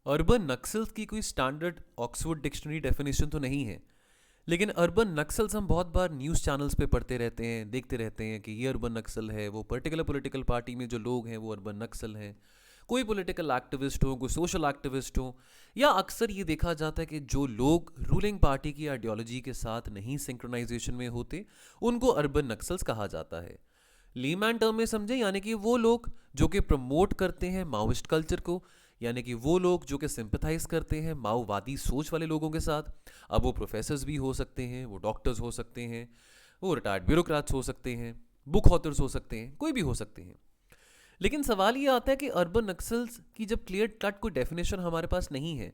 Urban Naxals की कोई standard Oxford dictionary definition तो नहीं है, लेकिन अर्बन नक्सल्स हम बहुत बार न्यूज़ चैनल्स पे पढ़ते रहते हैं, देखते रहते हैं कि ये अर्बन नक्सल है, वो पर्टिकुलर पॉलिटिकल पार्टी में जो लोग हैं वो अर्बन नक्सल हैं। कोई पॉलिटिकल एक्टिविस्ट हो, कोई सोशल एक्टिविस्ट हो, या अक्सर ये देखा जाता है कि जो लोग रूलिंग पार्टी की आइडियोलॉजी के साथ नहीं सिंक्रोनाइजेशन में होते, उनको अर्बन नक्सल्स कहा जाता है। लीमैन टर्म में समझे, यानी कि वो लोग जो कि प्रमोट करते हैं माओइस्ट कल्चर को, यानी कि वो लोग जो कि सिंपथाइज करते हैं माओवादी सोच वाले लोगों के साथ। अब वो प्रोफेसर्स भी हो सकते हैं, वो डॉक्टर्स हो सकते हैं, वो रिटायर्ड ब्यूरोक्रेट्स हो सकते हैं, बुक ऑथर्स हो सकते हैं, कोई भी हो सकते हैं। लेकिन सवाल ये आता है कि अर्बन नक्सल्स की जब क्लियर कट कोई डेफिनेशन हमारे पास नहीं है,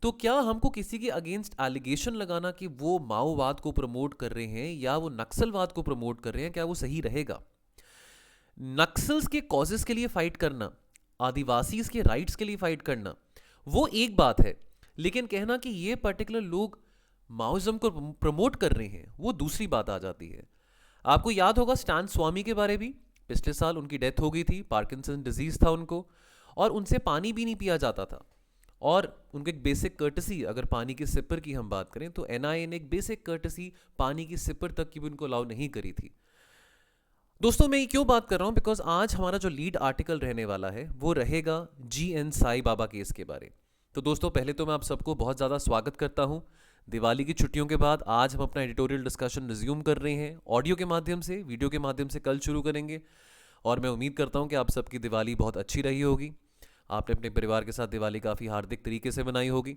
तो क्या हमको किसी के अगेंस्ट एलिगेशन लगाना कि वो माओवाद को प्रमोट कर रहे हैं या वो नक्सलवाद को प्रमोट कर रहे हैं, क्या वो सही रहेगा? नक्सल्स के कॉजेस के लिए फाइट करना, आदिवासीज के राइट्स के लिए फाइट करना, वो एक बात है, लेकिन कहना कि ये पर्टिकुलर लोग माओइज्म को प्रमोट कर रहे हैं, वो दूसरी बात आ जाती है। आपको याद होगा स्टैन स्वामी के बारे भी, पिछले साल उनकी डेथ हो गई थी, पार्किंसन डिजीज था उनको, और उनसे पानी भी नहीं पिया जाता था। और उनके एक बेसिक कर्टसी, अगर पानी की सिपर की हम बात करें तो एनआईए ने एक बेसिक कर्टसी पानी की सिपर तक की भी उनको अलाउ नहीं करी थी। दोस्तों मैं ये क्यों बात कर रहा हूँ, बिकॉज आज हमारा जो लीड आर्टिकल रहने वाला है वो रहेगा GN साई बाबा केस के बारे। तो दोस्तों पहले तो मैं आप सबको बहुत ज़्यादा स्वागत करता हूँ। दिवाली की छुट्टियों के बाद आज हम अपना एडिटोरियल डिस्कशन रिज्यूम कर रहे हैं, ऑडियो के माध्यम से, वीडियो के माध्यम से कल शुरू करेंगे। और मैं उम्मीद करता हूँ कि आप सबकी दिवाली बहुत अच्छी रही होगी, आपने अपने परिवार के साथ दिवाली काफ़ी हार्दिक तरीके से मनाई होगी।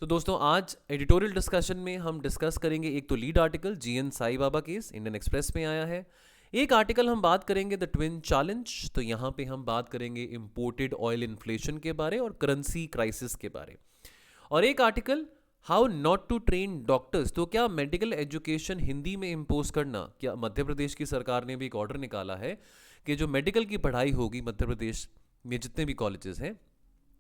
तो दोस्तों आज एडिटोरियल डिस्कशन में हम डिस्कस करेंगे एक तो लीड आर्टिकल GN साई बाबा केस इंडियन एक्सप्रेस में आया है, एक आर्टिकल हम बात करेंगे द ट्विन चैलेंज, तो यहाँ पे हम बात करेंगे इंपोर्टेड ऑयल इन्फ्लेशन के बारे और करेंसी क्राइसिस के बारे, और एक article how not to train doctors, तो क्या मेडिकल एजुकेशन हिंदी में इम्पोज करना, क्या मध्य प्रदेश की सरकार ने भी एक ऑर्डर निकाला है कि जो मेडिकल की पढ़ाई होगी मध्य प्रदेश में जितने भी कॉलेजेस हैं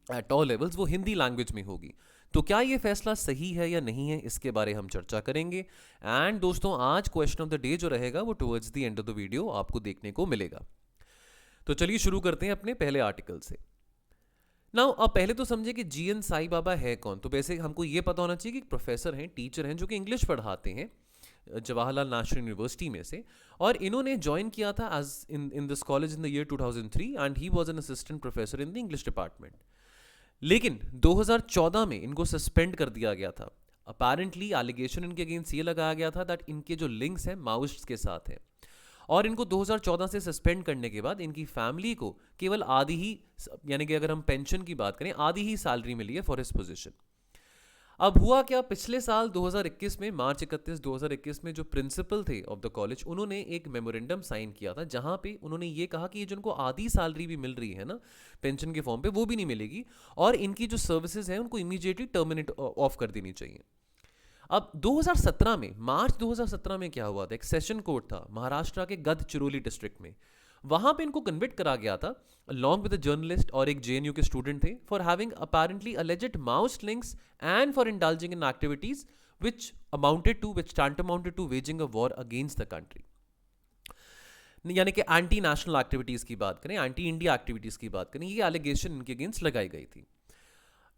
एट ऑल लेवल्स वो हिंदी लैंग्वेज में होगी। तो क्या ये फैसला सही है या नहीं है, इसके बारे हम चर्चा करेंगे। एंड दोस्तों आज क्वेश्चन ऑफ द डे जो रहेगा वो towards the end of the video आपको देखने को मिलेगा। तो चलिए शुरू करते हैं अपने पहले आर्टिकल से। नाउ अब पहले तो समझे कि GN साई बाबा है कौन। तो वैसे हमको ये पता होना चाहिए कि प्रोफेसर हैं, टीचर हैं, जो कि इंग्लिश पढ़ाते हैं जवाहरलाल नेशनल यूनिवर्सिटी में से, और इन्होंने ज्वाइन किया था as in this college in the year 2003 and he was an assistant professor in the English department. लेकिन 2014 में इनको सस्पेंड कर दिया गया था। अपेरेंटली एलिगेशन इनके अगेंस्ट ये लगाया गया था दैट इनके जो लिंक्स हैं माओइस्ट्स के साथ हैं, और इनको 2014 से सस्पेंड करने के बाद इनकी फैमिली को केवल आधी ही, यानी कि अगर हम पेंशन की बात करें, आधी ही सैलरी मिली है फॉर हिज पोजीशन। अब हुआ क्या, पिछले साल 2021 में मार्च 31 2021 में जो प्रिंसिपल थे ऑफ द कॉलेज, उन्होंने एक मेमोरेंडम साइन किया था जहां पे उन्होंने ये कहा कि ये जिनको आधी सैलरी भी मिल रही है ना पेंशन के फॉर्म पे, वो भी नहीं मिलेगी, और इनकी जो सर्विसेज हैं उनको इमीडिएटली टर्मिनेट ऑफ कर देनी चाहिए। अब 2017 में, मार्च 2017 में क्या हुआ था, एक सेशन कोर्ट था महाराष्ट्र के गढ़चिरोली डिस्ट्रिक्ट में, वहां पे इनको कन्विक्ट करा गया था along with a जर्नलिस्ट और एक JNU के स्टूडेंट थे for having apparently alleged Maoist links and for indulging in activities which tantamounted to waging a war against the country। यानी कि एंटी नेशनल एक्टिविटीज की बात करें, एंटी इंडिया एक्टिविटीज की बात करें, ये एलिगेशन इनके अगेंस्ट लगाई गई थी।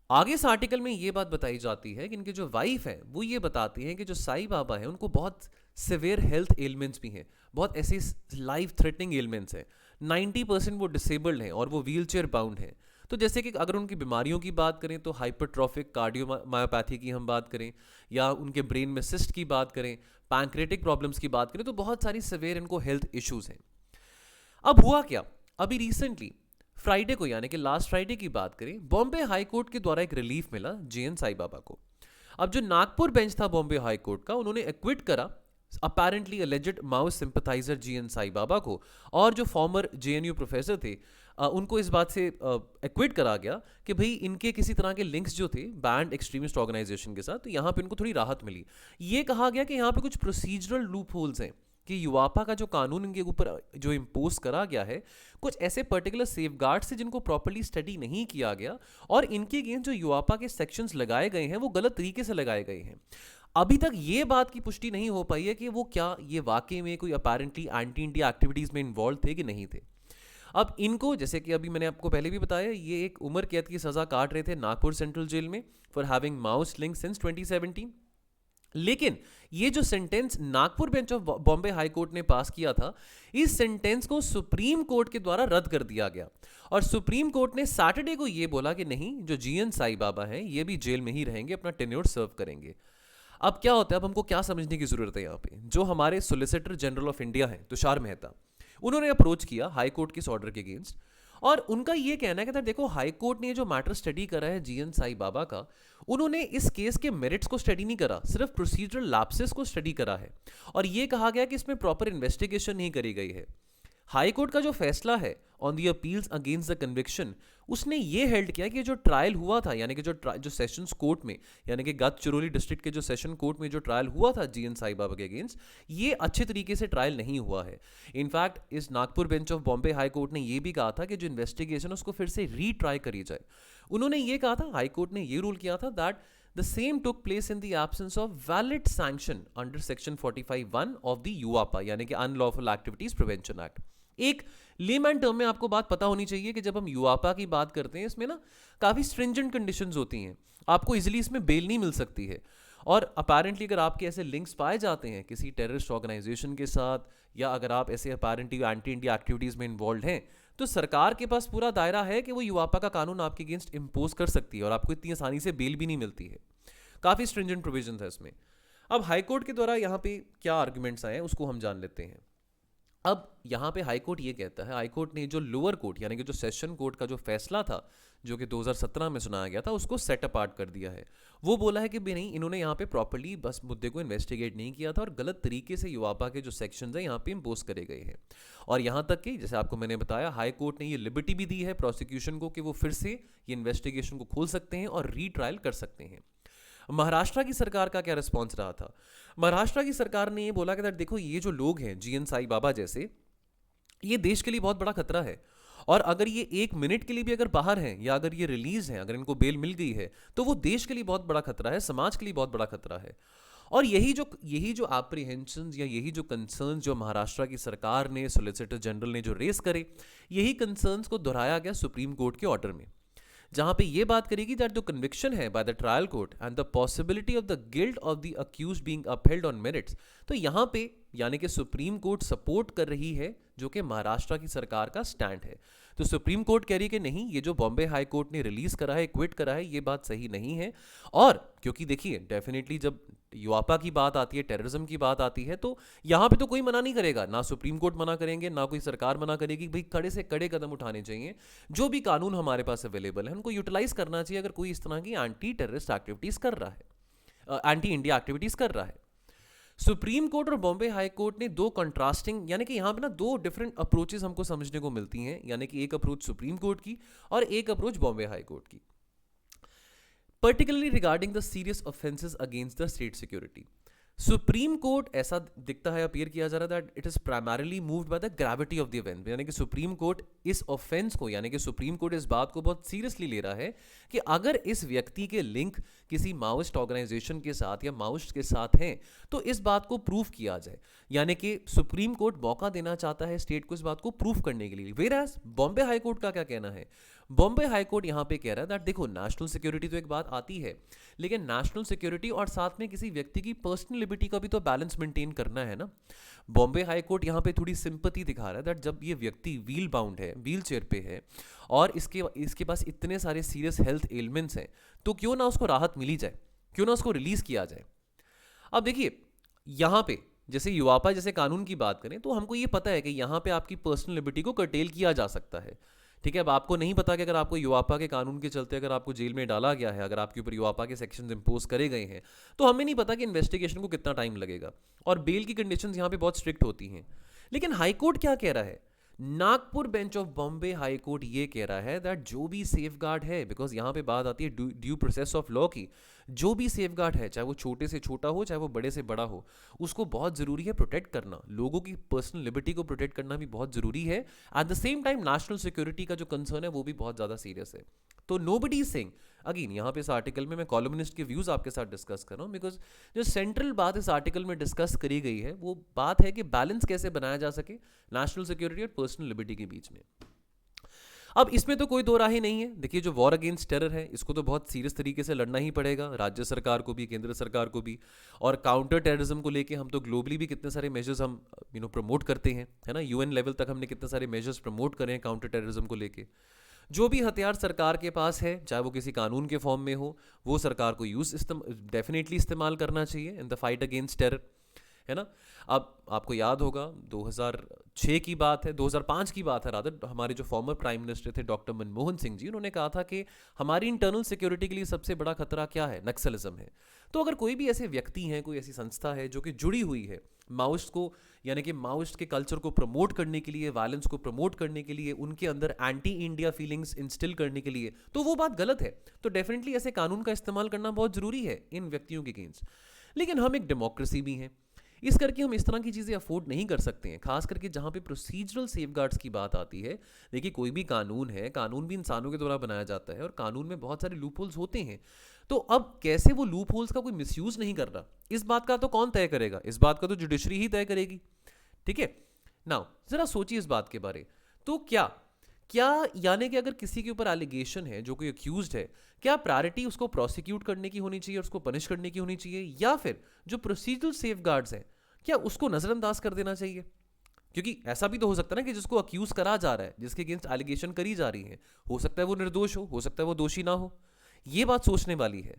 आगे इस आर्टिकल में ये बात बताई जाती है कि इनके जो वाइफ है वो ये बताती हैं कि जो साई बाबा है उनको बहुत सिवियर हेल्थ एलिमेंट्स भी हैं, बहुत ऐसे लाइफ थ्रेटनिंग एलिमेंट्स हैं, 90% वो डिसेबल्ड हैं और वो व्हीलचेयर बाउंड हैं। तो जैसे कि अगर उनकी बीमारियों की बात करें तो हाइपरट्रॉफिक कार्डियोमायोपैथी की हम बात करें, या उनके ब्रेन में सिस्ट की बात करें, पैंक्रेटिक प्रॉब्लम्स की बात करें, तो बहुत सारी सिवियर इनको हेल्थ इश्यूज हैं। अब हुआ क्या, अभी रिसेंटली फ्राइडे को, यानी कि लास्ट फ्राइडे की बात करें, बॉम्बे हाई कोर्ट के द्वारा एक रिलीफ मिला GN साई बाबा को। अब जो नागपुर बेंच था बॉम्बे हाई कोर्ट का, उन्होंने एक्विट करा apparently alleged Maoist sympathiser GN Sai Baba को, और जो फॉर्मर JNU प्रोफेसर थे उनको इस बात से एक्विट करा गया कि भाई इनके किसी तरह के लिंक्स जो थे बैंड एक्सट्रीमिस्ट ऑर्गेनाइजेशन के साथ, तो यहाँ पे इनको थोड़ी राहत मिली। ये कहा गया कि यहाँ पे कुछ प्रोसीजरल लूप होल्स हैं कि युवापा का जो कानून इनके ऊपर जो इम्पोज करा गया है, कुछ ऐसे पर्टिकुलर सेफगार्ड्स हैं जिनको प्रॉपर्ली स्टडी नहीं किया गया, और इनके अगेंस्ट जो युवापा के सेक्शंस लगाए गए हैं वो गलत तरीके से लगाए गए हैं। अभी तक ये बात की पुष्टि नहीं हो पाई है कि वो क्या ये वाकई में कोई अपेरेंटली एंटी इंडिया एक्टिविटीज में इन्वॉल्व थे कि नहीं थे। अब इनको, जैसे कि अभी मैंने आपको पहले भी बताया, ये एक उम्र कैद की सज़ा काट रहे थे नागपुर सेंट्रल जेल में for having Maoist link since 2017। लेकिन ये जो sentence Nagpur bench of Bombay high court ने पास किया था, इस सेंटेंस को सुप्रीम कोर्ट के द्वारा रद्द कर दिया गया। और सुप्रीम कोर्ट ने सैटरडे को ये बोला कि नहीं, जो जीएन साई बाबा हैं ये भी जेल में ही रहेंगे, अपना टेन्योर सर्व करेंगे। अब क्या होता है, अब हमको क्या समझने की जरूरत है यहाँ पे, जो हमारे सोलिसिटर जनरल ऑफ इंडिया हैं तुषार मेहता, उन्होंने अप्रोच किया हाई कोर्ट के इस ऑर्डर के अगेंस्ट। और उनका ये कहना है कि देखो, हाई कोर्ट ने जो मैटर स्टडी करा है जीएन साई बाबा का, उन्होंने इस केस के मेरिट्स को स्टडी नहीं करा, सिर्फ प्रोसीजरल लैप्सेस को स्टडी करा है। और ये कहा गया कि इसमें प्रॉपर इन्वेस्टिगेशन नहीं करी गई है। हाई कोर्ट का जो फैसला है on the appeals against the conviction, उसने ये हेल्ड किया कि जो ट्रायल हुआ था, यानी कि जो सेशंस कोर्ट में, यानी कि गढ़चिरौली डिस्ट्रिक्ट के जो सेशन कोर्ट में जो ट्रायल हुआ था जीएन साई बाबा के अगेंस्ट, ये अच्छे तरीके से ट्रायल नहीं हुआ है। इनफैक्ट इस Nagpur bench of Bombay high court ने ये भी कहा था कि जो इन्वेस्टिगेशन उसको फिर से रीट्राई करी जाए। उन्होंने ये कहा था, हाई कोर्ट ने ये रूल किया था that the same took place in the absence of valid sanction under section 45(1) of the UAPA, यानी कि Unlawful Activities Prevention Act। एक लेमैन टर्म में आपको बात पता होनी चाहिए कि जब हम यूआपा की बात करते हैं, इसमें ना काफ़ी स्ट्रिंजेंट कंडीशंस होती हैं, आपको इजीली इसमें बेल नहीं मिल सकती है। और अपेरेंटली अगर आपके ऐसे लिंक्स पाए जाते हैं किसी टेररिस्ट ऑर्गेनाइजेशन के साथ, या अगर आप ऐसे अपेरेंटली एंटी इंडिया एक्टिविटीज़ में इन्वॉल्व हैं, तो सरकार के पास पूरा दायरा है कि वो यूआपा का कानून आपके अगेंस्ट इम्पोज कर सकती है और आपको इतनी आसानी से बेल भी नहीं मिलती है। काफ़ी स्ट्रिंजेंट प्रोविजन है इसमें। अब हाई कोर्ट के द्वारा यहाँ पे क्या आर्गुमेंट्स आए हैं उसको हम जान लेते हैं। अब यहाँ पे हाई कोर्ट ये कहता है, हाई कोर्ट ने जो लोअर कोर्ट यानी कि जो सेशन कोर्ट का जो फैसला था जो कि 2017 में सुनाया गया था, उसको सेट अपार्ट कर दिया है। वो बोला है कि भी नहीं, इन्होंने यहाँ पे प्रॉपर्ली बस मुद्दे को इन्वेस्टिगेट नहीं किया था और गलत तरीके से यूआपा के जो सेक्शंस हैं यहाँ पे इम्पोज करे गए हैं। और यहाँ तक कि जैसे आपको मैंने बताया, हाई कोर्ट ने ये लिबर्टी भी दी है प्रोसिक्यूशन को कि वो फिर से ये इन्वेस्टिगेशन को खोल सकते हैं और रीट्रायल कर सकते हैं। महाराष्ट्र की सरकार का क्या रिस्पॉन्स रहा था? महाराष्ट्र की सरकार ने ये बोला कि देखो, ये जो लोग हैं जीएन साई बाबा जैसे, ये देश के लिए बहुत बड़ा खतरा है, और अगर ये एक मिनट के लिए भी अगर बाहर हैं या अगर ये रिलीज हैं, अगर इनको बेल मिल गई है, तो वो देश के लिए बहुत बड़ा खतरा है, समाज के लिए बहुत बड़ा खतरा है। और यही जो एप्रीहेंशंस या यही जो कंसर्न्स जो महाराष्ट्र की सरकार ने, सॉलिसिटर जनरल ने जो रेस करे, यही कंसर्न्स को दोहराया गया सुप्रीम कोर्ट के ऑर्डर में, जहां पे ये बात करेगी दैट द कन्विक्शन है by the trial court and the possibility of the guilt of the accused being upheld on merits. तो यहाँ पे यानी कि सुप्रीम कोर्ट सपोर्ट कर रही है जो कि महाराष्ट्र की सरकार का स्टैंड है। तो सुप्रीम कोर्ट कह रही है कि नहीं, ये जो बॉम्बे हाई कोर्ट ने रिलीज करा है, क्विट करा है, ये बात सही नहीं है। और क्योंकि देखिए, डेफिनेटली जब यूआपा की बात आती है, टेररिज्म की बात आती है, तो यहाँ पे तो कोई मना नहीं करेगा, ना सुप्रीम कोर्ट मना करेंगे, ना कोई सरकार मना करेगी। भाई कड़े से कड़े कदम उठाने चाहिए, जो भी कानून हमारे पास अवेलेबल है उनको यूटिलाइज करना चाहिए अगर कोई इस तरह की एंटी टेररिस्ट एक्टिविटीज कर रहा है, एंटी इंडिया एक्टिविटीज कर रहा है। सुप्रीम कोर्ट और बॉम्बे हाई कोर्ट ने दो कंट्रास्टिंग, यानी कि यहाँ पे ना दो डिफरेंट अप्रोचेस हमको समझने को मिलती हैं, यानी कि एक अप्रोच सुप्रीम कोर्ट की और एक अप्रोच बॉम्बे हाई कोर्ट की, particularly regarding the serious offences against the state security. Supreme court ऐसा दिखता है, अपीयर किया जा रहा है that it is primarily moved by the gravity of the event, यानी कि सुप्रीम कोर्ट इस ऑफेंस को, यानी कि सुप्रीम कोर्ट इस बात को बहुत सीरियसली ले रहा है कि अगर इस व्यक्ति के लिंक किसी माओइस्ट ऑर्गेनाइजेशन के साथ या माओइस्ट के साथ हैं, तो इस बात को प्रूफ किया जाए। यानी कि सुप्रीम कोर्ट मौका देना चाहता है स्टेट को इस बात को प्रूफ करने के लिए। वेयरएज बॉम्बे हाई कोर्ट का क्या कहना है? बॉम्बे हाई कोर्ट यहां पे कह रहा है दैट देखो, नेशनल सिक्योरिटी तो एक बात आती है, लेकिन नेशनल सिक्योरिटी और साथ में किसी व्यक्ति की पर्सनल लिबर्टी का भी तो बैलेंस मेंटेन करना है ना। बॉम्बे हाई कोर्ट यहां पे थोड़ी सिंपैथी दिखा रहा है दैट जब ये व्यक्ति व्हील बाउंड है, व्हील चेयर पे है, और इसके पास इतने सारे सीरियस हेल्थ एलिमेंट्स हैं, तो क्यों ना उसको राहत मिली जाए, क्यों ना उसको रिलीज किया जाए। अब देखिए, यहां पे जैसे यूआपा जैसे कानून की बात करें, तो हमको ये पता है कि यहां पे आपकी पर्सनल लिबर्टी को कर्टेल किया जा सकता है। ठीक है, अब आपको नहीं पता कि अगर आपको यूआपा के कानून के चलते अगर आपको जेल में डाला गया है, अगर आपके ऊपर यूआपा के सेक्शंस इंपोज करे गए हैं, तो हमें नहीं पता कि इन्वेस्टिगेशन को कितना टाइम लगेगा, और बेल की कंडीशंस यहाँ पे बहुत स्ट्रिक्ट होती हैं। लेकिन हाई कोर्ट क्या कह रहा है? Nagpur bench of Bombay high court ये कह रहा है दैट जो भी सेफगार्ड है, बिकॉज यहाँ पे बात आती है ड्यू प्रोसेस ऑफ लॉ की, जो भी सेफगार्ड है, चाहे वो छोटे से छोटा हो, चाहे वो बड़े से बड़ा हो, उसको बहुत ज़रूरी है प्रोटेक्ट करना। लोगों की पर्सनल लिबर्टी को प्रोटेक्ट करना भी बहुत ज़रूरी है। At the same time national security का जो कंसर्न है वो भी बहुत ज़्यादा सीरियस है। तो नोबडी इज सेइंग, अगेन यहाँ पे इस आर्टिकल में मैं कॉलमनिस्ट के व्यूज़ आपके साथ डिस्कस कर रहा हूँ, बिकॉज जो सेंट्रल बात इस आर्टिकल में डिस्कस करी गई है वो बात है कि बैलेंस कैसे बनाया जा सके नेशनल सिक्योरिटी और पर्सनल लिबर्टी के बीच में। अब इसमें तो कोई दो राहें नहीं है। देखिए, जो वॉर अगेंस्ट टेरर है इसको तो बहुत सीरियस तरीके से लड़ना ही पड़ेगा, राज्य सरकार को भी, केंद्र सरकार को भी। और काउंटर टेररिज्म को लेके हम तो ग्लोबली भी कितने सारे मेजर्स हम प्रमोट करते हैं, है ना। यूएन लेवल तक हमने कितने सारे मेजर्स प्रमोट करे हैं काउंटर टेररिज्म को लेके। जो भी हथियार सरकार के पास है, चाहे वो किसी कानून के फॉर्म में हो, वो सरकार को डेफिनेटली इस्तेमाल करना चाहिए in the fight against terror, है ना। अब आपको याद होगा 2006 की बात है, 2005 की बात है रादर, हमारे जो फॉर्मर प्राइम मिनिस्टर थे डॉक्टर मनमोहन सिंह जी, उन्होंने कहा था कि हमारी इंटरनल सिक्योरिटी के लिए सबसे बड़ा खतरा क्या है, नक्सलिज्म है। तो अगर कोई भी ऐसे व्यक्ति हैं, कोई ऐसी संस्था है जो कि जुड़ी हुई है माओइस्ट को, यानी कि माओइस्ट के कल्चर को प्रमोट करने के लिए, वायलेंस को प्रमोट करने के लिए, उनके अंदर एंटी इंडिया फीलिंग्स इंस्टिल करने के लिए, तो वो बात गलत है। तो डेफिनेटली ऐसे कानून का इस्तेमाल करना बहुत जरूरी है इन व्यक्तियों के अगेंस्ट। लेकिन हम एक डेमोक्रेसी भी हैं, इस करके हम इस तरह की चीज़ें अफोर्ड नहीं कर सकते हैं, खास करके जहाँ पे प्रोसीजरल सेफगार्ड्स की बात आती है। देखिए, कोई भी कानून है, कानून भी इंसानों के द्वारा बनाया जाता है और कानून में बहुत सारे लूप होल्स होते हैं। तो अब कैसे वो लूप होल्स का कोई मिसयूज नहीं कर रहा, इस बात का तो कौन तय करेगा? इस बात का तो जुडिशरी ही तय करेगी, ठीक है। नाउ जरा सोचिए इस बात के बारे। तो क्या क्या यानी कि अगर किसी के ऊपर एलिगेशन है, जो कोई अक्यूज्ड है, क्या प्रायोरिटी उसको प्रोसिक्यूट करने की होनी चाहिए और उसको पनिश करने की होनी चाहिए, या फिर जो प्रोसीजरल सेफगार्ड्स हैं क्या उसको नजरअंदाज कर देना चाहिए? क्योंकि ऐसा भी तो हो सकता है ना कि जिसको अक्यूज करा जा रहा है, जिसके अगेंस्ट एलिगेशन करी जा रही है, हो सकता है वो निर्दोष हो सकता है वो दोषी ना हो। ये बात सोचने वाली है।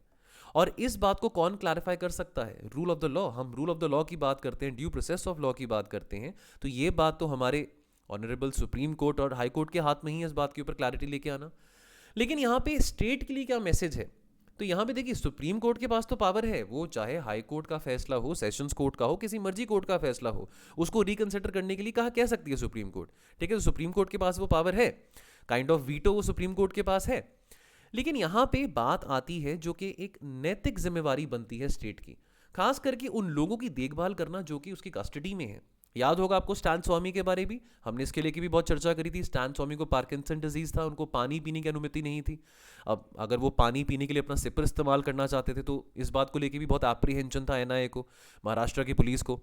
और इस बात को कौन क्लैरिफाई कर सकता है? Rule of the law. हम रूल ऑफ द लॉ की बात करते हैं, ड्यू प्रोसेस ऑफ लॉ की बात करते हैं, तो ये बात तो हमारे ऑनरेबल सुप्रीम कोर्ट और हाई कोर्ट के हाथ में ही है इस बात के ऊपर क्लैरिटी लेके आना। लेकिन यहाँ पे स्टेट के लिए क्या मैसेज है? तो यहाँ पे देखिए, सुप्रीम कोर्ट के पास तो पावर है, वो चाहे हाई कोर्ट का फैसला हो, सेशंस कोर्ट का हो, किसी मर्जी कोर्ट का फैसला हो, उसको रिकंसिडर करने के लिए कहा कह सकती है सुप्रीम कोर्ट, ठीक है। तो सुप्रीम कोर्ट के पास वो पावर है, काइंड ऑफ वीटो वो सुप्रीम कोर्ट के पास है। लेकिन यहाँ पे बात आती है जो कि एक नैतिक जिम्मेवारी बनती है स्टेट की, खास करके उन लोगों की देखभाल करना जो कि उसकी कस्टडी में है। याद होगा आपको स्टैन स्वामी के बारे भी, हमने इसके लिए भी बहुत चर्चा करी थी। स्टैन स्वामी को पार्किंसन डिजीज था, उनको पानी पीने की अनुमति नहीं थी। अब अगर वो पानी पीने के लिए अपना सिपर इस्तेमाल करना चाहते थे तो इस बात को लेकर भी बहुत एप्रीहेंशन था एनआईए को, महाराष्ट्र की पुलिस को।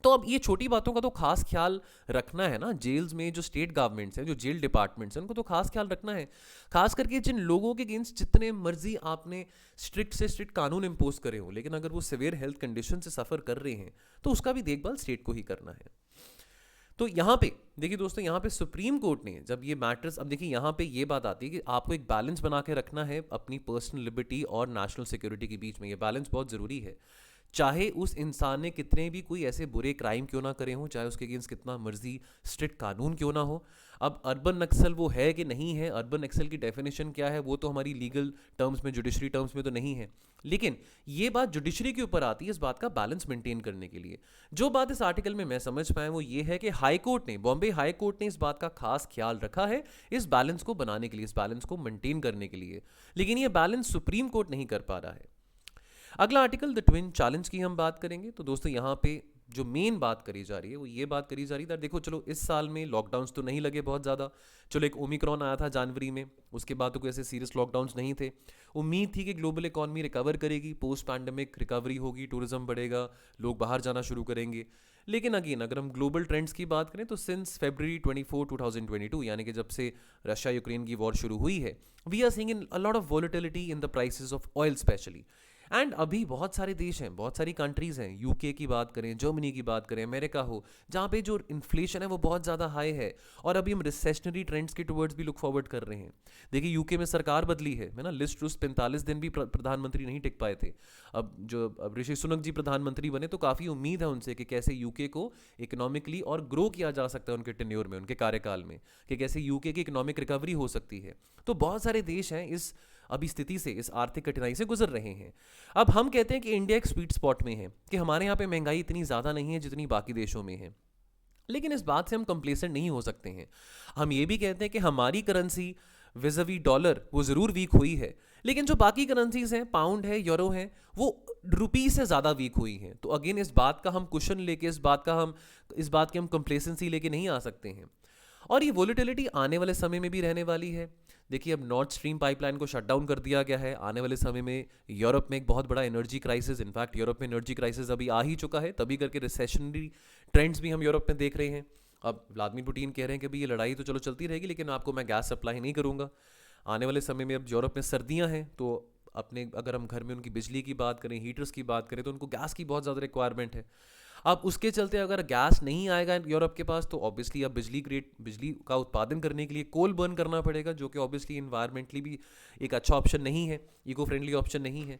तो अब ये छोटी बातों का तो खास ख्याल रखना है ना। जेल्स में जो स्टेट गवर्नमेंट्स हैं, जो जेल डिपार्टमेंट्स हैं, उनको तो खास ख्याल रखना है, खास करके जिन लोगों के अगेंस्ट जितने मर्जी आपने स्ट्रिक्ट से स्ट्रिक्ट कानून इम्पोज करे हो, लेकिन अगर वो सिवियर हेल्थ कंडीशन से सफ़र कर रहे हैं तो उसका भी देखभाल स्टेट को ही करना है। तो यहाँ पे देखिए दोस्तों, यहाँ पे सुप्रीम कोर्ट ने जब ये मैटर्स, अब देखिए यहाँ पे ये बात आती है कि आपको एक बैलेंस बना के रखना है अपनी पर्सनल लिबर्टी और नेशनल सिक्योरिटी के बीच में। ये बैलेंस बहुत ज़रूरी है, चाहे उस इंसान ने कितने भी कोई ऐसे बुरे क्राइम क्यों ना करे हों, चाहे उसके अगेंस्ट कितना मर्जी स्ट्रिक्ट कानून क्यों ना हो। अब अर्बन नक्सल वो है कि नहीं है, अर्बन नक्सल की डेफिनेशन क्या है, वो तो हमारी लीगल टर्म्स में, जुडिशरी टर्म्स में तो नहीं है। लेकिन ये बात जुडिशरी के ऊपर आती है, इस बात का बैलेंस मेंटेन करने के लिए। जो बात इस आर्टिकल में मैं समझ पाया वो ये है कि हाई कोर्ट ने, बॉम्बे हाई कोर्ट ने इस बात का खास ख्याल रखा है इस बैलेंस को बनाने के लिए, इस बैलेंस को मेंटेन करने के लिए। लेकिन ये बैलेंस सुप्रीम कोर्ट नहीं कर पा रहा है। अगला आर्टिकल द ट्विन चैलेंज की हम बात करेंगे। तो दोस्तों यहाँ पे जो मेन बात करी जा रही है वो ये बात करी जा रही है, देखो चलो इस साल में लॉकडाउन्स तो नहीं लगे बहुत ज़्यादा, चलो एक ओमिक्रॉन आया था जनवरी में, उसके बाद तो कोई ऐसे सीरियस लॉकडाउन्स नहीं थे। उम्मीद थी कि ग्लोबल इकॉनमी रिकवर करेगी, पोस्ट पैंडमिक रिकवरी होगी, टूरिज्म बढ़ेगा, लोग बाहर जाना शुरू करेंगे। लेकिन अगेन अगर हम ग्लोबल ट्रेंड्स की बात करें तो सिंस February 24, 2022, यानी कि जब से रशिया यूक्रेन की वॉर शुरू हुई है, we are seeing in a lot of volatility in the prices of oil specially. And अभी बहुत सारे देश हैं, बहुत सारी कंट्रीज़ हैं, यूके की बात करें, जर्मनी की बात करें, अमेरिका हो, जहाँ पे जो इन्फ्लेशन है वो बहुत ज़्यादा हाई है और अभी हम रिसेशनरी ट्रेंड्स के टुवर्ड्स भी लुक फॉरवर्ड कर रहे हैं। देखिए यूके में सरकार बदली है ना, लिस्ट ट्रूस 45 दिन भी प्रधानमंत्री नहीं टिक पाए थे। अब ऋषि सुनक जी प्रधानमंत्री बने तो काफ़ी उम्मीद है उनसे कि कैसे यूके को इकोनॉमिकली और ग्रो किया जा सकता है उनके टेन्योर में, उनके कार्यकाल में, कि कैसे यूके की इकोनॉमिक रिकवरी हो सकती है। तो बहुत सारे देश हैं इस अभी स्थिति से, इस आर्थिक कठिनाई से गुजर रहे हैं। अब हम कहते हैं कि इंडिया एक स्वीट स्पॉट में है, कि हमारे यहाँ पे महंगाई इतनी ज़्यादा नहीं है जितनी बाकी देशों में है। लेकिन इस बात से हम कंप्लेसेंट नहीं हो सकते हैं। हम ये भी कहते हैं कि हमारी करेंसी विज़ावी डॉलर वो ज़रूर वीक हुई है, लेकिन जो बाकी करेंसीज हैं, पाउंड है, यूरो है, वो रुपी से ज़्यादा वीक हुई हैं। तो अगेन इस बात का हम कुशन लेके, इस बात की हम कंप्लेसेंसी लेके नहीं आ सकते हैं। और ये वोलेटिलिटी आने वाले समय में भी रहने वाली है। देखिए अब नॉर्थ स्ट्रीम पाइपलाइन को शट डाउन कर दिया गया है, आने वाले समय में यूरोप में एक बहुत बड़ा एनर्जी क्राइसिस, इनफैक्ट यूरोप में एनर्जी क्राइसिस अभी आ ही चुका है, तभी करके रिसेशनरी ट्रेंड्स भी हम यूरोप में देख रहे हैं। अब व्लादिमीर पुतिन कह रहे हैं कि भाई ये लड़ाई तो चलो चलती रहेगी, लेकिन आपको मैं गैस सप्लाई नहीं करूंगा। आने वाले समय में अब यूरोप में सर्दियां हैं, तो अपने अगर हम घर में उनकी बिजली की बात करें, हीटर्स की बात करें, तो उनको गैस की बहुत ज़्यादा रिक्वायरमेंट है। अब उसके चलते अगर गैस नहीं आएगा यूरोप के पास, तो ऑब्वियसली अब बिजली का उत्पादन करने के लिए कोल बर्न करना पड़ेगा, जो कि ऑब्वियसली इन्वायरमेंटली भी एक अच्छा ऑप्शन नहीं है, इको फ्रेंडली ऑप्शन नहीं है।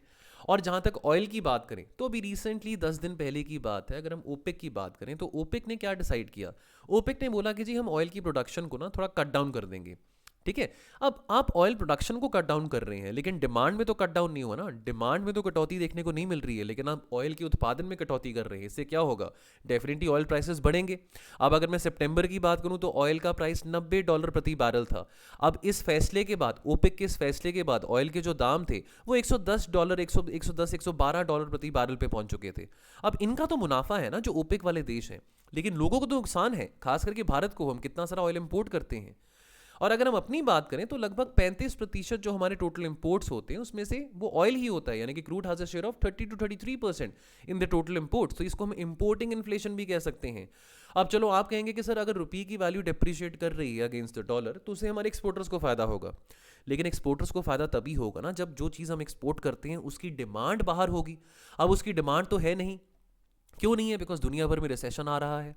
और जहाँ तक ऑयल की बात करें, तो अभी रिसेंटली 10 दिन पहले की बात है, अगर हम ओपेक की बात करें, तो ओपेक ने क्या डिसाइड किया? ओपेक ने बोला कि जी हम ऑयल की प्रोडक्शन को ना थोड़ा कट डाउन कर देंगे। ठीक है, अब आप ऑयल प्रोडक्शन को कट डाउन कर रहे हैं, लेकिन डिमांड में तो कट डाउन नहीं हुआ ना, डिमांड में तो कटौती देखने को नहीं मिल रही है, लेकिन आप ऑयल के उत्पादन में कटौती कर रहे हैं। इससे क्या होगा? डेफिनेटली ऑयल प्राइसेस बढ़ेंगे। अब अगर मैं सितंबर की बात करूं, तो ऑयल का प्राइस $90 प्रति बैरल था। अब इस फैसले के बाद, ओपेक के इस फैसले के बाद, ऑयल के जो दाम थे वो $110, 110, $112 प्रति बैरल पे पहुंच चुके थे। अब इनका तो मुनाफा है ना, जो ओपेक वाले देश हैं, लेकिन लोगों को तो नुकसान है, खास करके भारत को। हम कितना सारा ऑयल इंपोर्ट करते हैं। और अगर हम अपनी बात करें, तो लगभग 35% जो हमारे टोटल इंपोर्ट्स होते हैं, उसमें से वो ऑयल ही होता है, यानी कि crude has a share of 30 to 33% in the total imports. तो इसको हम इंपोर्टिंग इन्फ्लेशन भी कह सकते हैं। अब चलो आप कहेंगे कि सर अगर रुपये की वैल्यू डिप्रिशिएट कर रही है अगेंस्ट द डॉलर, तो उससे हमारे एक्सपोर्टर्स को फायदा होगा। लेकिन एक्सपोर्टर्स को फायदा तभी होगा ना, जब जो चीज़ हम एक्सपोर्ट करते हैं उसकी डिमांड बाहर होगी। अब उसकी डिमांड तो है नहीं। क्यों नहीं है? बिकॉज दुनिया भर में रिसेशन आ रहा है।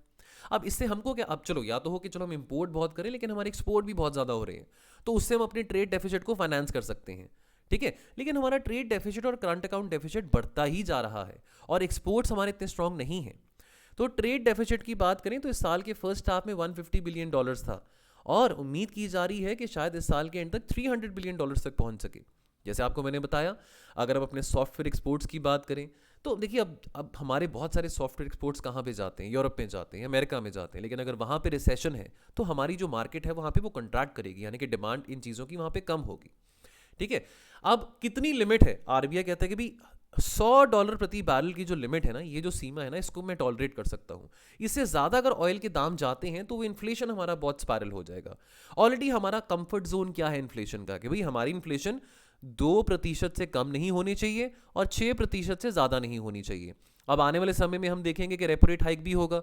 अब इससे हमको क्या, अब चलो या तो हो कि चलो हम इंपोर्ट बहुत करें, लेकिन हमारे एक्सपोर्ट भी बहुत ज़्यादा हो रहे हैं, तो उससे हम अपने ट्रेड डेफिसिट को फाइनेंस कर सकते हैं। ठीक है, लेकिन हमारा ट्रेड डेफिसिट और करंट अकाउंट डेफिसिट बढ़ता ही जा रहा है, और एक्सपोर्ट्स हमारे इतने स्ट्रांग नहीं है। तो ट्रेड डेफिसिट की बात करें, तो इस साल के फर्स्ट हाफ में $150 बिलियन था, और उम्मीद की जा रही है कि शायद इस साल के एंड तक $300 बिलियन तक पहुंच सके। जैसे आपको मैंने बताया, अगर हम अपने सॉफ्टवेयर एक्सपोर्ट्स की बात करें, तो देखिए अब हमारे बहुत सारे सॉफ्टवेयर एक्सपोर्ट्स कहाँ पे जाते हैं? यूरोप में जाते हैं, अमेरिका में जाते हैं। लेकिन अगर वहाँ पे रिसेशन है, तो हमारी जो मार्केट है वहाँ पे वो कंट्रैक्ट करेगी, यानी कि डिमांड इन चीज़ों की वहाँ पे कम होगी। ठीक है, अब कितनी लिमिट है? आरबीआई कहता है कि भाई $100 प्रति बैरल की जो लिमिट है ना, ये जो सीमा है ना, इसको मैं टॉलरेट कर सकता हूँ। इससे ज़्यादा अगर ऑयल के दाम जाते हैं, तो वो इन्फ्लेशन हमारा बहुत स्पायरल हो जाएगा। ऑलरेडी हमारा कंफर्ट जोन क्या है इन्फ्लेशन का? कि भाई हमारी इन्फ्लेशन 2% से कम नहीं होनी चाहिए और 6% से ज़्यादा नहीं होनी चाहिए। अब आने वाले समय में हम देखेंगे कि रेपो रेट हाइक भी होगा,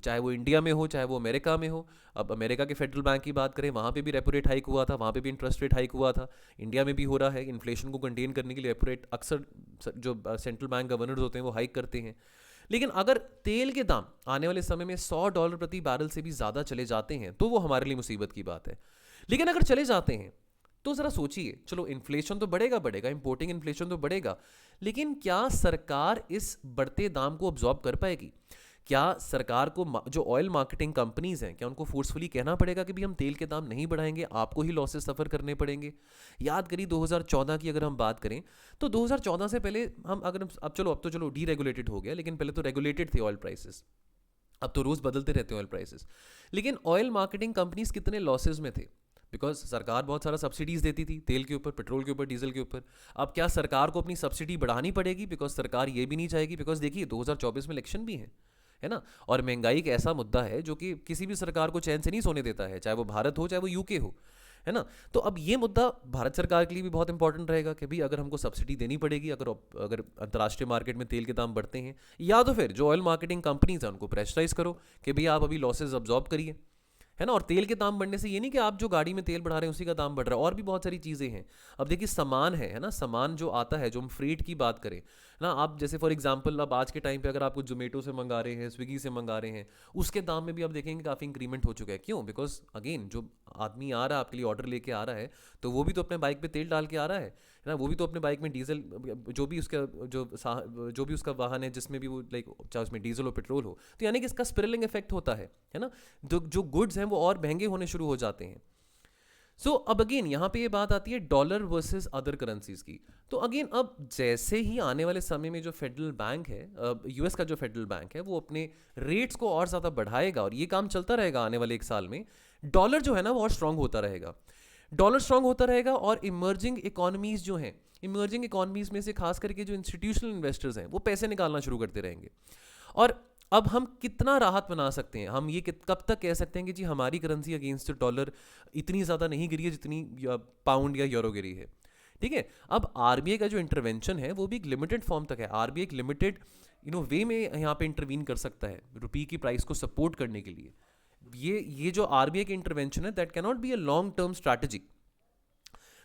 चाहे वो इंडिया में हो चाहे वो अमेरिका में हो। अब अमेरिका के फेडरल बैंक की बात करें, वहाँ पे भी रेपो रेट हाइक हुआ था, वहाँ पे भी इंटरेस्ट रेट हाइक हुआ था। इंडिया में भी हो रहा है। इन्फ्लेशन को कंटेन करने के लिए रेपो रेट अक्सर जो सेंट्रल बैंक गवर्नर्स होते हैं वो हाइक करते हैं। लेकिन अगर तेल के दाम आने वाले समय में $100 प्रति बैरल से भी ज़्यादा चले जाते हैं, तो वो हमारे लिए मुसीबत की बात है। लेकिन अगर चले जाते हैं, तो ज़रा सोचिए, चलो इन्फ्लेशन तो बढ़ेगा बढ़ेगा, इंपोर्टिंग इन्फ्लेशन तो बढ़ेगा, लेकिन क्या सरकार इस बढ़ते दाम को अब्जॉर्ब कर पाएगी? क्या सरकार को जो ऑयल मार्केटिंग कंपनीज हैं, क्या उनको फोर्सफुली कहना पड़ेगा कि भी हम तेल के दाम नहीं बढ़ाएंगे, आपको ही लॉसेस सफ़र करने पड़ेंगे? याद करिए 2014 की अगर हम बात करें, तो 2014 से पहले हम अगर अब तो चलो डीरेगुलेटेड हो गया, लेकिन पहले तो रेगुलेटेड थे ऑयल प्राइसेस। अब तो रोज़ बदलते रहते हैं ऑयल प्राइसेस। लेकिन ऑयल मार्केटिंग कंपनीज कितने लॉसेज में थे? बिकॉज सरकार बहुत सारा सब्सिडीज़ देती थी तेल के ऊपर, पेट्रोल के ऊपर, डीजल के ऊपर। अब क्या सरकार को अपनी सब्सिडी बढ़ानी पड़ेगी? बिकॉज सरकार ये भी नहीं चाहेगी, बिकॉज देखिए 2024 में इलेक्शन भी है ना, और महंगाई एक ऐसा मुद्दा है जो कि किसी भी सरकार को चैन से नहीं सोने देता है, चाहे वो भारत हो चाहे वो यूके हो, है ना। तो अब ये मुद्दा भारत सरकार के लिए भी बहुत इंपॉर्टेंट रहेगा कि भाई अगर हमको सब्सिडी देनी पड़ेगी, अगर अंतर्राष्ट्रीय मार्केट में तेल के दाम बढ़ते हैं, या तो फिर जो ऑयल मार्केटिंग कंपनीज हैं उनको प्रेशराइज करो कि भाई आप अभी लॉसेज अब्जॉर्ब करिए, है ना। और तेल के दाम बढ़ने से ये नहीं कि आप जो गाड़ी में तेल बढ़ा रहे हैं उसी का दाम बढ़ रहा है, और भी बहुत सारी चीज़ें हैं। अब देखिए सामान है ना, सामान जो आता है, जो हम फ्रेट की बात करें ना, आप जैसे फॉर एग्जांपल अब आज के टाइम पे अगर आप कुछ जोमेटो से मंगा रहे हैं, स्विगी से मंगा रहे हैं, उसके दाम में भी आप देखेंगे काफ़ी इंक्रीमेंट हो चुका है। क्यों? बिकॉज अगेन जो आदमी आ रहा है आपके लिए ऑर्डर लेके आ रहा है, तो वो भी तो अपने बाइक पे तेल डाल के आ रहा है ना, वो भी तो अपने बाइक में डीजल, जो भी उसका जो भी उसका वाहन है जिसमें भी वो लाइक, चाहे उसमें डीजल हो पेट्रोल हो, तो यानी कि इसका स्पिरलिंग इफेक्ट होता है ना। जो गुड्स हैं वो और महंगे होने शुरू हो जाते हैं। सो अब अगेन यहाँ पे ये बात आती है डॉलर वर्सेस अदर करेंसीज की। तो अगेन अब जैसे ही आने वाले समय में जो फेडरल बैंक है, यूएस का जो फेडरल बैंक है, वो अपने रेट्स को और ज़्यादा बढ़ाएगा, और ये काम चलता रहेगा आने वाले 1 साल में, डॉलर जो है ना वो और स्ट्रांग होता रहेगा। डॉलर स्ट्रांग होता रहेगा, और इमर्जिंग इकोनॉमीज जो हैं, इमर्जिंग इकोनॉमीज में से खास करके जो इंस्टीट्यूशनल इन्वेस्टर्स हैं, वो पैसे निकालना शुरू करते रहेंगे। और अब हम कितना राहत बना सकते हैं? हम ये कब तक कह सकते हैं कि जी हमारी करेंसी अगेंस्ट डॉलर इतनी ज़्यादा नहीं गिरी है जितनी पाउंड या यूरो गिरी है? ठीक है, अब आरबीआई का जो इंटरवेंशन है वो भी एक लिमिटेड फॉर्म तक है। आरबीआई एक लिमिटेड वे में यहाँ पे इंटरवीन कर सकता है रुपये की प्राइस को सपोर्ट करने के लिए। ये जो आरबीआई की इंटरवेंशन है that can not be a long term strategy.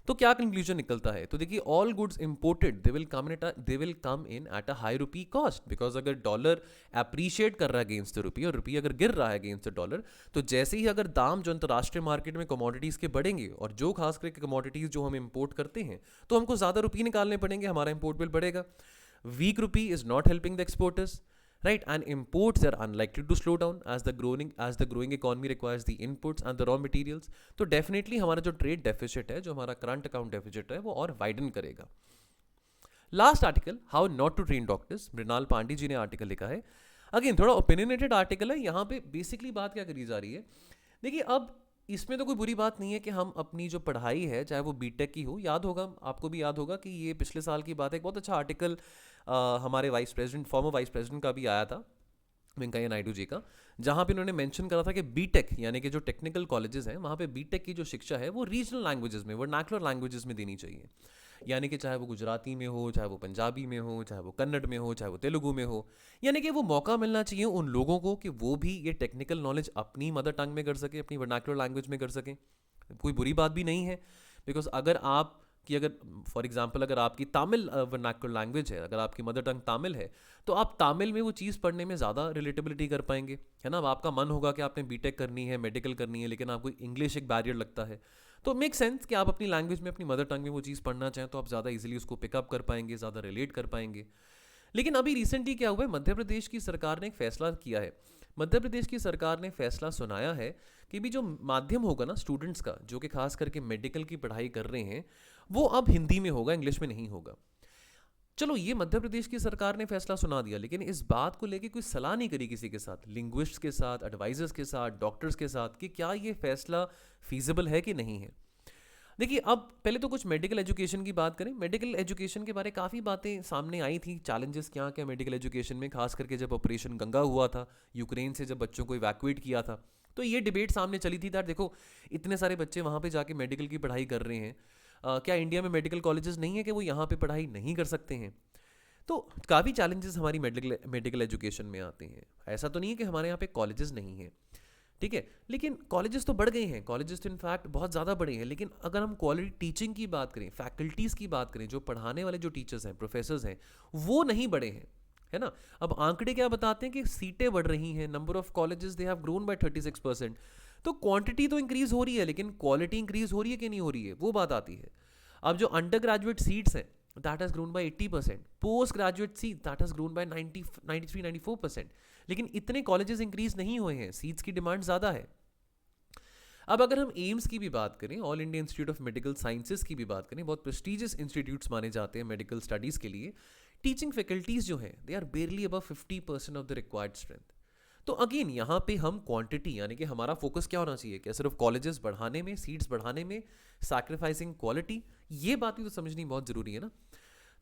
तो क्या कंक्लूजन निकलता है? तो देखिए, all goods imported they will come in at a high rupee cost, because अगर डॉलर अप्रिशिएट कर रहा है अगेंस्ट द रुपी और रुपी अगर गिर रहा है अगेंस्ट द डॉलर, तो जैसे ही अगर दाम जो अंतर्राष्ट्रीय मार्केट में कमोडिटीज़ के बढ़ेंगे, और जो खास करके कमोडिटीज़ जो हम इंपोर्ट करते हैं, तो हमको ज़्यादा रुपी निकालने पड़ेंगे, हमारा इंपोर्ट बिल बढ़ेगा। Weak rupee is not helping the exporters, right? And imports are unlikely to slow down as the growing economy requires the inputs and the raw materials. तो definitely हमारा जो ट्रेड डेफिसिट है, जो हमारा current account deficit है, वो और widen करेगा। Last article, how not to train doctors, Mrinal Pande ji ने आर्टिकल लिखा है। अगेन थोड़ा ओपिनियनेटेड आर्टिकल है। यहाँ पे बेसिकली बात क्या करी जा रही है, देखिए अब इसमें तो कोई बुरी बात नहीं है कि हम अपनी जो पढ़ाई है, चाहे वो बीटेक की हो, याद होगा आपको भी याद होगा कि ये पिछले साल की बात है, एक बहुत अच्छा आर्टिकल हमारे vice president, farmer vice president का भी आया था, वेंकैया नायडू जी का, जहाँ पे उन्होंने मेंशन करा था कि बीटेक यानी कि जो टेक्निकल कॉलेजेस हैं, वहाँ पे बीटेक की जो शिक्षा है वो रीजनल लैंग्वेजेस में, वर्नाकुलर लैंग्वेजेस में देनी चाहिए। यानी कि चाहे वो गुजराती में हो, चाहे वो पंजाबी में हो, चाहे वो कन्नड़ में हो, चाहे वो तेलुगु में हो, यानी कि वो मौका मिलना चाहिए उन लोगों को कि वो भी ये टेक्निकल नॉलेज अपनी मदर टंग में कर सके, अपनी वर्नाकुलर लैंग्वेज में कर सकें। कोई बुरी बात भी नहीं है, बिकॉज अगर फॉर एग्जांपल अगर आपकी तमिल वर्नाकुलर लैंग्वेज है, अगर आपकी मदर टंग तमिल है, तो आप तमिल में वो चीज़ पढ़ने में ज़्यादा रिलेटेबिलिटी कर पाएंगे, है ना। अब आपका मन होगा कि आपने बीटेक करनी है, मेडिकल करनी है, लेकिन आपको इंग्लिश एक बैरियर लगता है, तो मेक सेंस कि आप अपनी लैंग्वेज में, अपनी मदर टंग में वो चीज़ पढ़ना चाहें, तो आप ज़्यादा इजीली उसको पिकअप कर पाएंगे, ज़्यादा रिलेट कर पाएंगे। लेकिन अभी रिसेंटली क्या हुआ है, मध्य प्रदेश की सरकार ने एक फैसला किया है। मध्य प्रदेश की सरकार ने फैसला सुनाया है कि भी जो माध्यम होगा ना स्टूडेंट्स का, जो कि खास करके मेडिकल की पढ़ाई कर रहे हैं, वो अब हिंदी में होगा, इंग्लिश में नहीं होगा। चलो, ये मध्य प्रदेश की सरकार ने फैसला सुना दिया, लेकिन इस बात को लेके कोई सलाह नहीं करी किसी के साथ, लिंग्विस्ट्स के साथ, एडवाइजर्स के साथ, डॉक्टर्स के साथ, कि क्या ये फैसला फीजिबल है कि नहीं है। देखिए, अब पहले तो कुछ मेडिकल एजुकेशन की बात करें। मेडिकल एजुकेशन के बारे काफ़ी बातें सामने आई थी, चैलेंजेस क्या क्या मेडिकल एजुकेशन में, खास करके जब ऑपरेशन गंगा हुआ था, यूक्रेन से जब बच्चों को इवैक्यूएट किया था, तो ये डिबेट सामने चली थी यार देखो, इतने सारे बच्चे वहाँ पे जाके मेडिकल की पढ़ाई कर रहे हैं, क्या इंडिया में मेडिकल कॉलेजेस नहीं है कि वो यहाँ पे पढ़ाई नहीं कर सकते हैं। तो काफ़ी चैलेंजेस हमारी मेडिकल एजुकेशन में आते हैं। ऐसा तो नहीं है कि हमारे यहाँ पे कॉलेजेस नहीं हैं, ठीक है, लेकिन कॉलेजेस तो बढ़ गए हैं, कॉलेजेस तो इनफैक्ट बहुत ज़्यादा बढ़े हैं। लेकिन अगर हम क्वालिटी टीचिंग की बात करें, फैकल्टीज़ की बात करें, जो पढ़ाने वाले जो टीचर्स हैं, प्रोफेसर्स हैं, वो नहीं बढ़े हैं, है ना। अब आंकड़े क्या बताते हैं कि सीटें बढ़ रही हैं, number of colleges they have grown by 36%। तो क्वांटिटी तो इंक्रीज हो रही है, लेकिन क्वालिटी इंक्रीज हो रही है कि नहीं हो रही है, वो बात आती है। अब जो अंडर ग्रेजुएट सीट्स हैं, that has grown by 80%, post graduate seat that has grown by 93-94%। लेकिन इतने कॉलेजेस इंक्रीज नहीं हुए हैं, सीट्स की डिमांड ज़्यादा है। अब अगर हम एम्स की भी बात करें, all India institute of medical sciences की भी बात करें, बहुत प्रेस्टिजियस इंस्टीट्यूट्स माने जाते हैं मेडिकल स्टडीज़ के लिए, टीचिंग फैकल्टीज़ जो हैं they are barely above 50% of the required strength. तो अगेन यहाँ पे हम क्वांटिटी, यानी कि हमारा फोकस क्या होना चाहिए, क्या सिर्फ कॉलेजेस बढ़ाने में, सीट्स बढ़ाने में, सैक्रिफाइसिंग क्वालिटी, ये बात भी तो समझनी बहुत ज़रूरी है ना।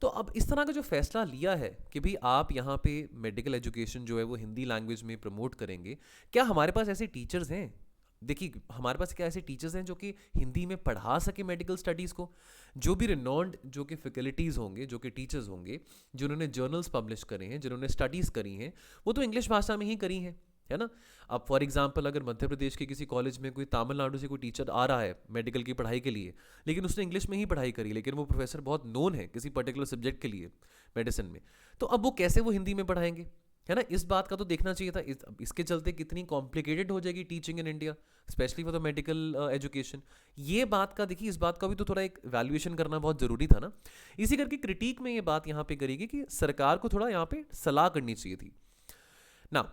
तो अब इस तरह का जो फैसला लिया है कि भाई आप यहाँ पे मेडिकल एजुकेशन जो है वो हिंदी लैंग्वेज में प्रमोट करेंगे, क्या हमारे पास ऐसे टीचर्स हैं? देखिए, हमारे पास क्या ऐसे टीचर्स हैं जो कि हिंदी में पढ़ा सके मेडिकल स्टडीज़ को? जो भी रिनॉन्ड जो कि फैकल्टीज़ होंगे, जो कि टीचर्स होंगे, जिन्होंने जर्नल्स पब्लिश करे हैं, जिन्होंने स्टडीज़ करी हैं, वो तो इंग्लिश भाषा में ही करी हैं, है ना। अब फॉर एग्जांपल अगर मध्य प्रदेश के किसी कॉलेज में कोई तमिलनाडु से कोई टीचर आ रहा है मेडिकल की पढ़ाई के लिए, लेकिन उसने इंग्लिश में ही पढ़ाई करी, लेकिन वो प्रोफेसर बहुत नोन है किसी पर्टिकुलर सब्जेक्ट के लिए मेडिसिन में, तो अब वो कैसे वो हिंदी में पढ़ाएंगे, है ना। इस बात का तो देखना चाहिए था। इसके चलते कितनी कॉम्प्लिकेटेड हो जाएगी teaching in India, specially for the medical education. ये बात का देखिए, इस बात का भी तो थोड़ा एक वैल्यूएशन करना बहुत ज़रूरी था ना। इसी करके क्रिटिक में ये बात यहाँ पे करेगी कि सरकार को थोड़ा यहाँ पे सलाह करनी चाहिए थी ना।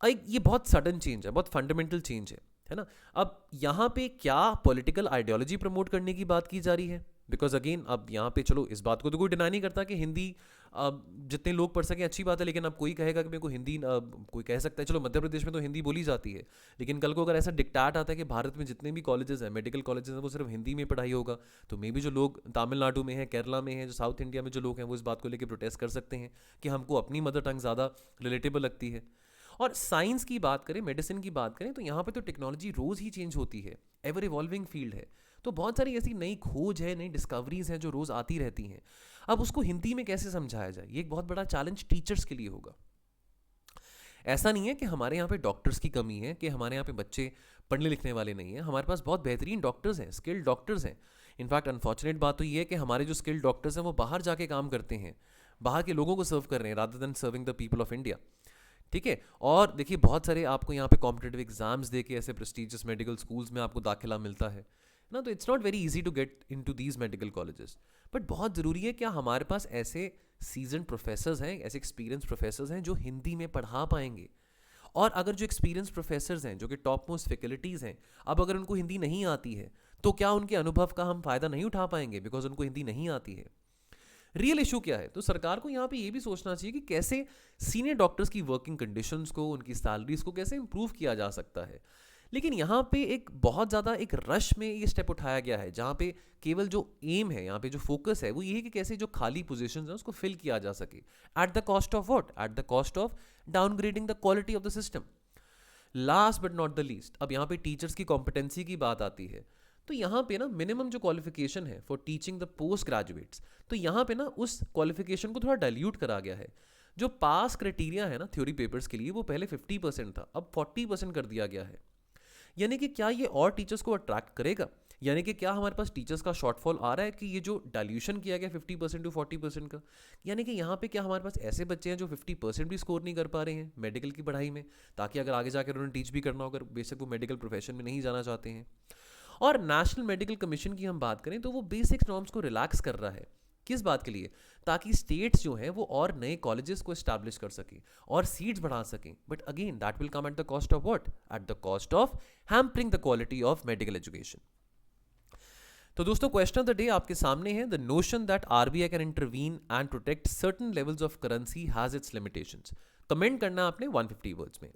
ये बहुत सडन चेंज है, बहुत फंडामेंटल चेंज है ना। अब यहाँ पे क्या पॉलिटिकल आइडियोलॉजी प्रमोट करने की बात की जा रही है? बिकॉज अगेन अब यहाँ पे चलो, इस बात को तो कोई डिनाई नहीं करता कि हिंदी जितने लोग पढ़ सकें अच्छी बात है, लेकिन अब कोई कहेगा कि मेरे को हिंदी, कोई कह सकता है चलो मध्य प्रदेश में तो हिंदी बोली जाती है, लेकिन कल को अगर ऐसा डिक्टेट आता है कि भारत में जितने भी कॉलेजेस हैं, मेडिकल कॉलेजेस हैं, वो सिर्फ हिंदी में पढ़ाई होगा, तो मे बी जो लोग तमिलनाडु में हैं, केरला में हैं, जो साउथ इंडिया में जो लोग हैं, वो इस बात को लेकर प्रोटेस्ट कर सकते हैं कि हमको अपनी मदर टंग ज़्यादा रिलेटेबल लगती है। और साइंस की बात करें, मेडिसिन की बात करें, तो यहाँ पे तो टेक्नोलॉजी रोज़ ही चेंज होती है, एवर इवॉल्विंग फील्ड है, तो बहुत सारी ऐसी नई खोज है, नई डिस्कवरीज हैं जो रोज़ आती रहती हैं। अब उसको हिंदी में कैसे समझाया जाए, ये एक बहुत बड़ा चैलेंज टीचर्स के लिए होगा। ऐसा नहीं है कि हमारे यहाँ पे डॉक्टर्स की कमी है, कि हमारे यहाँ पे बच्चे पढ़ने लिखने वाले नहीं हैं। हमारे पास बहुत बेहतरीन डॉक्टर्स हैं, स्किल्ड डॉक्टर्स हैं। इनफैक्ट अनफॉर्चुनेट बात तो ये है कि हमारे जो स्किल्ड डॉक्टर्स हैं वो बाहर जाके काम करते हैं, बाहर के लोगों को सर्व कर रहे हैं rather than serving the people of India. ठीक है। और देखिए बहुत सारे आपको यहाँ पे कॉम्पिटेटिव एग्जाम्स दे के ऐसे प्रेस्टिजियस मेडिकल स्कूल्स में आपको दाखिला मिलता है ना, तो it's not very easy to get in to these medical colleges. But बहुत ज़रूरी है क्या हमारे पास ऐसे सीजन प्रोफेसर्स हैं, ऐसे एक्सपीरियंस प्रोफेसर्स हैं जो हिंदी में पढ़ा पाएंगे। और अगर जो एक्सपीरियंस प्रोफेसर्स हैं, जो कि टॉप मोस्ट फैकल्टीज़ हैं, अब अगर उनको हिंदी नहीं आती है तो क्या उनके अनुभव का हम फ़ायदा नहीं उठा पाएंगे बिकॉज उनको हिंदी नहीं आती है। रियल इशू क्या है? तो सरकार को यहाँ पे ये भी सोचना चाहिए कि कैसे सीनियर डॉक्टर्स की वर्किंग कंडीशंस को, उनकी सैलरीज को कैसे इंप्रूव किया जा सकता है। लेकिन यहाँ पे एक बहुत ज़्यादा एक रश में ये स्टेप उठाया गया है, जहाँ पे केवल जो एम है, यहाँ पे जो फोकस है वो ये है कि कैसे जो खाली पोजीशंस हैं उसको फिल किया जा सके, at the cost of what? At the cost of downgrading the quality of the system. Last but not the least, अब यहाँ पे टीचर्स की कॉम्पिटेंसी की बात आती है। तो यहाँ पे ना मिनिमम जो क्वालिफिकेशन है for teaching the post graduates, तो यहाँ पे ना उस क्वालिफिकेशन को थोड़ा डाइल्यूट करा गया है। जो पास क्राइटेरिया है ना थ्योरी पेपर्स के लिए, वो पहले 50% था, अब 40% कर दिया गया है। यानी कि क्या ये और टीचर्स को अट्रैक्ट करेगा? यानी कि क्या हमारे पास टीचर्स का शॉर्टफॉल आ रहा है कि ये जो डाइल्यूशन किया गया 50% टू 40% का, यानी कि यहाँ पे क्या हमारे पास ऐसे बच्चे हैं जो 50% भी स्कोर नहीं कर पा रहे हैं मेडिकल की पढ़ाई में, ताकि अगर आगे जाकर उन्हें टीच भी करना हो, अगर बेशक वो मेडिकल प्रोफेशन में नहीं जाना चाहते हैं। और नेशनल मेडिकल कमीशन की हम बात करें तो वो बेसिक नॉर्म्स को रिलैक्स कर रहा है। किस बात के लिए? ताकि स्टेट्स जो हैं वो और नए कॉलेजेस को एस्टैब्लिश कर सकें और सीट्स बढ़ा सकें। But again that will come at the cost of what? At the cost of hampering the quality of medical education. तो दोस्तों क्वेश्चन ऑफ द डे आपके सामने है, the notion that RBI can intervene and protect certain levels of currency has its limitations. Comment करना आपने 150 words में।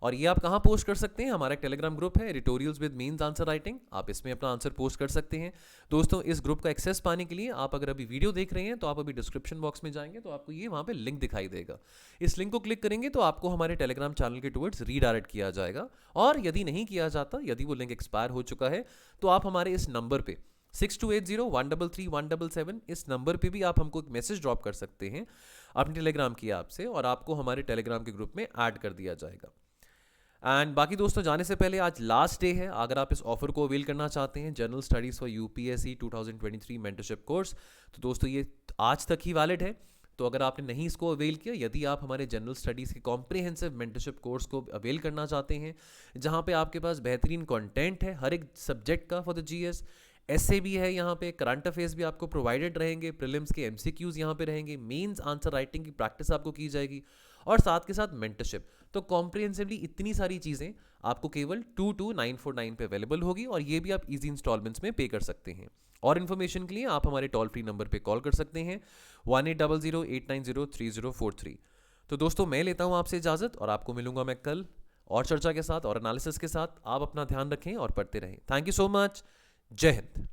और ये आप कहाँ पोस्ट कर सकते हैं? हमारा एक टेलीग्राम ग्रुप है, editorials with mains answer writing, आप इसमें अपना आंसर पोस्ट कर सकते हैं। दोस्तों इस ग्रुप का एक्सेस पाने के लिए आप अगर अभी वीडियो देख रहे हैं तो आप अभी डिस्क्रिप्शन बॉक्स में जाएंगे तो आपको ये वहाँ पे लिंक दिखाई देगा। इस लिंक को क्लिक करेंगे तो आपको हमारे टेलीग्राम चैनल के टुवर्ड्स रीडायरेक्ट किया जाएगा। और यदि नहीं किया जाता, यदि वो लिंक एक्सपायर हो चुका है, तो आप हमारे इस नंबर पर 6280133177 इस नंबर पे भी आप हमको एक मैसेज ड्रॉप कर सकते हैं अपने टेलीग्राम की ऐप से, और आपको हमारे टेलीग्राम के ग्रुप में ऐड कर दिया जाएगा। एंड बाकी दोस्तों जाने से पहले आज लास्ट डे है, अगर आप इस ऑफर को अवेल करना चाहते हैं, general studies for UPSC 2023 mentorship course, तो दोस्तों ये आज तक ही वैलिड है। तो अगर आपने नहीं इसको अवेल किया, यदि आप हमारे जनरल स्टडीज़ के कॉम्प्रिहेंसिव मेंटरशिप कोर्स को अवेल करना चाहते हैं, जहाँ पे आपके पास बेहतरीन कंटेंट है हर एक सब्जेक्ट का फॉर द जीएस, ऐसे भी है, यहाँ पे करंट अफेयर्स भी आपको प्रोवाइडेड रहेंगे, प्रीलिम्स के एमसीक्यूज यहाँ पे रहेंगे, मेंस आंसर राइटिंग की प्रैक्टिस आपको की जाएगी, और साथ के साथ मेंटरशिप। तो कॉम्प्रिहेंसिवली इतनी सारी चीज़ें आपको केवल 22949 पे अवेलेबल होगी, और ये भी आप इजी इंस्टॉलमेंट्स में पे कर सकते हैं। और इन्फॉर्मेशन के लिए आप हमारे टोल फ्री नंबर पे कॉल कर सकते हैं 1800890343। तो दोस्तों मैं लेता हूँ आपसे इजाज़त, और आपको मिलूंगा मैं कल और चर्चा के साथ और एनालिसिस के साथ। आप अपना ध्यान रखें और पढ़ते रहें। Thank you so much. जय हिंद।